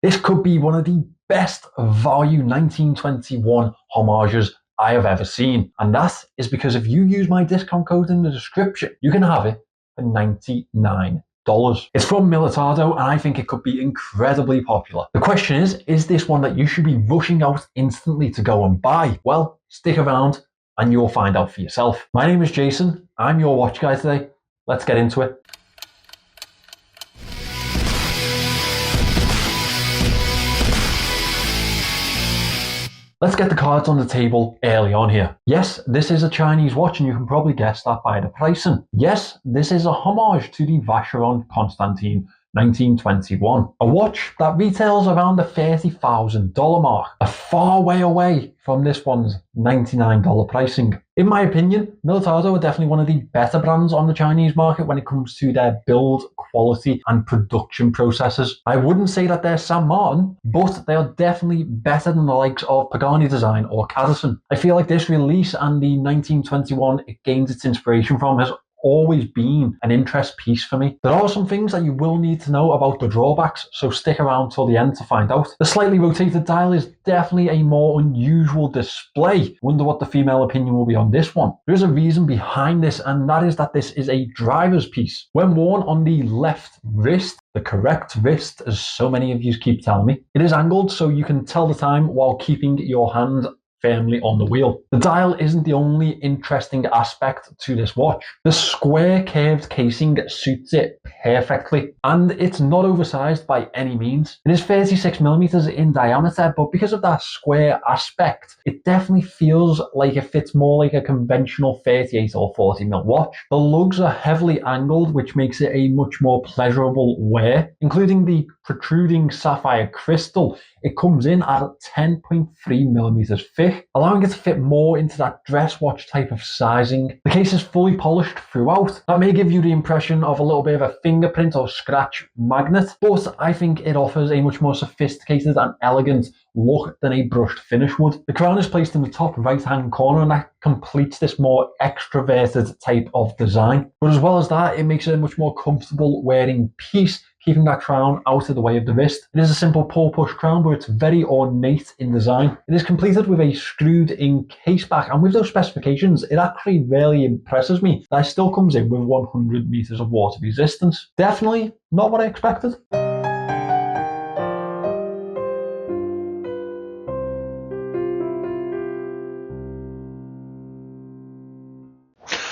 This could be one of the best value 1921 homages I have ever seen. And that is because if you use my discount code in the description, you can have it for $99. It's from Militado, and I think it could be incredibly popular. The question is this one that you should be rushing out instantly to go and buy? Well, stick around and you'll find out for yourself. My name is Jason. I'm your watch guy today. Let's get into it. Let's get the cards on the table early on here. Yes, this is a Chinese watch, and you can probably guess that by the pricing. Yes, this is a homage to the Vacheron Constantin 1921. A watch that retails around the $30,000 mark, a far way away from this one's $99 pricing. In my opinion, Militado are definitely one of the better brands on the Chinese market when it comes to their build quality and production processes. I wouldn't say that they're San Martin, but they are definitely better than the likes of Pagani Design or Cadison. I feel like this release and the 1921 it gains its inspiration from has always been an interest piece for me. There are some things that you will need to know about the drawbacks, so stick around till the end to find out. The slightly rotated dial is definitely a more unusual display. Wonder what the female opinion will be on this one. There is a reason behind this, and that is that this is a driver's piece. When worn on the left wrist, the correct wrist, as so many of you keep telling me, it is angled so you can tell the time while keeping your hand firmly on the wheel. The dial isn't the only interesting aspect to this watch. The square curved casing suits it perfectly, and it's not oversized by any means. It is 36mm in diameter, but because of that square aspect, it definitely feels like it fits more like a conventional 38 or 40mm watch. The lugs are heavily angled, which makes it a much more pleasurable wear, including the protruding sapphire crystal. It comes in at 10.3mm thick, allowing it to fit more into that dress watch type of sizing. The case is fully polished throughout. That may give you the impression of a little bit of a fingerprint or scratch magnet, but I think it offers a much more sophisticated and elegant look than a brushed finish would. The crown is placed in the top right hand corner, and that completes this more extroverted type of design. But as well as that, it makes it a much more comfortable wearing piece, keeping that crown out of the way of the wrist. It is a simple pull-push crown, but it's very ornate in design. It is completed with a screwed-in case back, and with those specifications, it actually really impresses me that it still comes in with 100 meters of water resistance. Definitely not what I expected.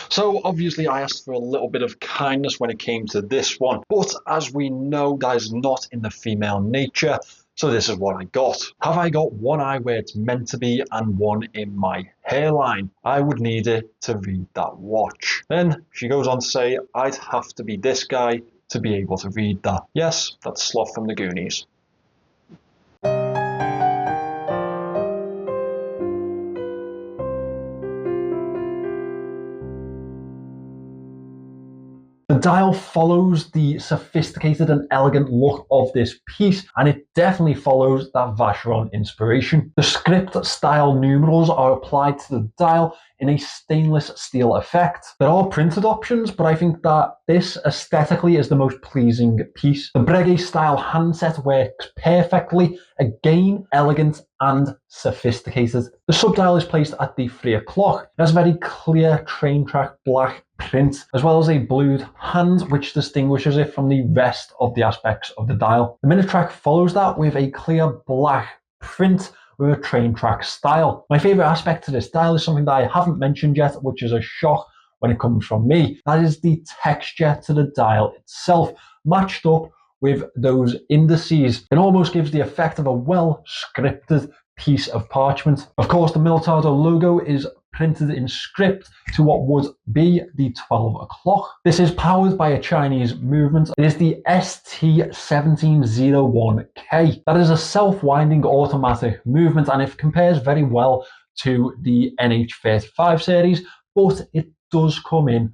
So obviously I asked for a little bit of kindness when it came to this one, but as we know, that is not in the female nature, so this is what I got. Have I got one eye where it's meant to be and one in my hairline? I would need it to read that watch. Then she goes on to say, I'd have to be this guy to be able to read that. Yes, that's Sloth from the Goonies. The dial follows the sophisticated and elegant look of this piece, and it definitely follows that Vacheron inspiration. The script style numerals are applied to the dial in a stainless steel effect. There are printed options, but I think that this aesthetically is the most pleasing piece. The Breguet style handset works perfectly, again elegant and sophisticated. The subdial is placed at the 3 o'clock. It has a very clear train track black print, as well as a blued hand, which distinguishes it from the rest of the aspects of the dial. The minute track follows that with a clear black print with a train track style. My favourite aspect to this dial is something that I haven't mentioned yet, which is a shock when it comes from me. That is the texture to the dial itself, matched up with those indices. It almost gives the effect of a well-scripted piece of parchment. Of course, the Militado logo is printed in script to what would be the 12 o'clock. This is powered by a Chinese movement. It is the ST1701K. That is a self-winding automatic movement, and it compares very well to the NH35 series, but it does come in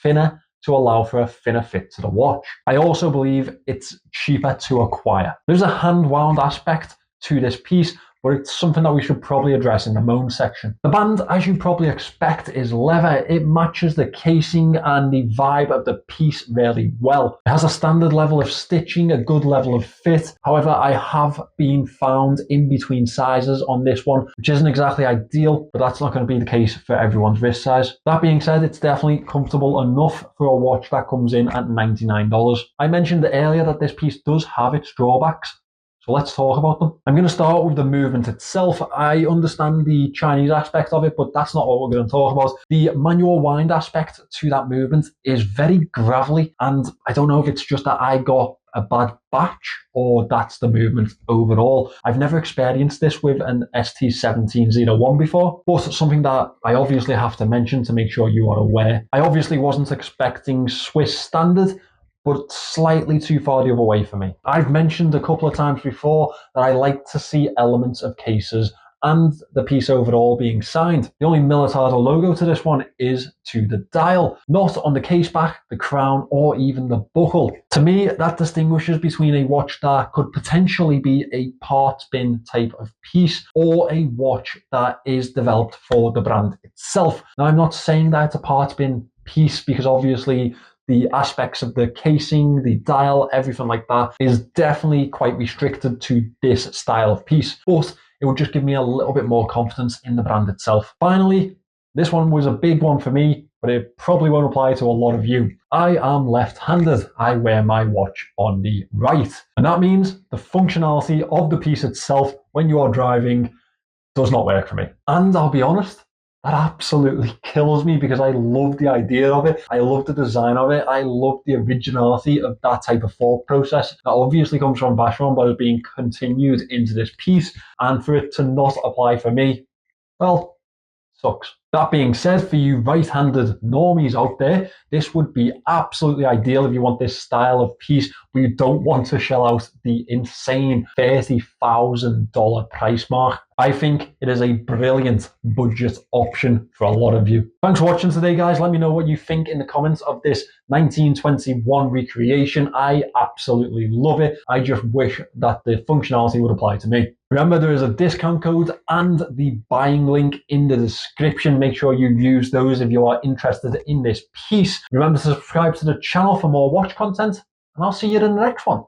thinner to allow for a thinner fit to the watch. I also believe it's cheaper to acquire. There's a hand-wound aspect to this piece, but it's something that we should probably address in the moan section. The band, as you probably expect, is leather. It matches the casing and the vibe of the piece really well. It has a standard level of stitching, a good level of fit. However, I have been found in between sizes on this one, which isn't exactly ideal, but that's not going to be the case for everyone's wrist size. That being said, it's definitely comfortable enough for a watch that comes in at $99. I mentioned earlier that this piece does have its drawbacks, so let's talk about them. I'm going to start with the movement itself. I understand the Chinese aspect of it, but that's not what we're going to talk about. The manual wind aspect to that movement is very gravelly, and I don't know if it's just that I got a bad batch or that's the movement overall. I've never experienced this with an ST1701 before, but something that I obviously have to mention to make sure you are aware. I obviously wasn't expecting Swiss standard, but slightly too far the other way for me. I've mentioned a couple of times before that I like to see elements of cases and the piece overall being signed. The only Militado logo to this one is to the dial, not on the case back, the crown, or even the buckle. To me, that distinguishes between a watch that could potentially be a parts bin type of piece or a watch that is developed for the brand itself. Now, I'm not saying that it's a parts bin piece because obviously the aspects of the casing, the dial, everything like that is definitely quite restricted to this style of piece, but it would just give me a little bit more confidence in the brand itself. Finally, this one was a big one for me, but it probably won't apply to a lot of you. I am left-handed. I wear my watch on the right, and that means the functionality of the piece itself when you are driving does not work for me. And I'll be honest, that absolutely kills me because I love the idea of it. I love the design of it. I love the originality of that type of thought process that obviously comes from Vacheron but is being continued into this piece. And for it to not apply for me, well, sucks. That being said, for you right-handed normies out there, this would be absolutely ideal if you want this style of piece, but you don't want to shell out the insane $30,000 price mark. I think it is a brilliant budget option for a lot of you. Thanks for watching today, guys. Let me know what you think in the comments of this 1921 recreation. I absolutely love it. I just wish that the functionality would apply to me. Remember, there is a discount code and the buying link in the description. Make sure you use those if you are interested in this piece. Remember to subscribe to the channel for more watch content, and I'll see you in the next one.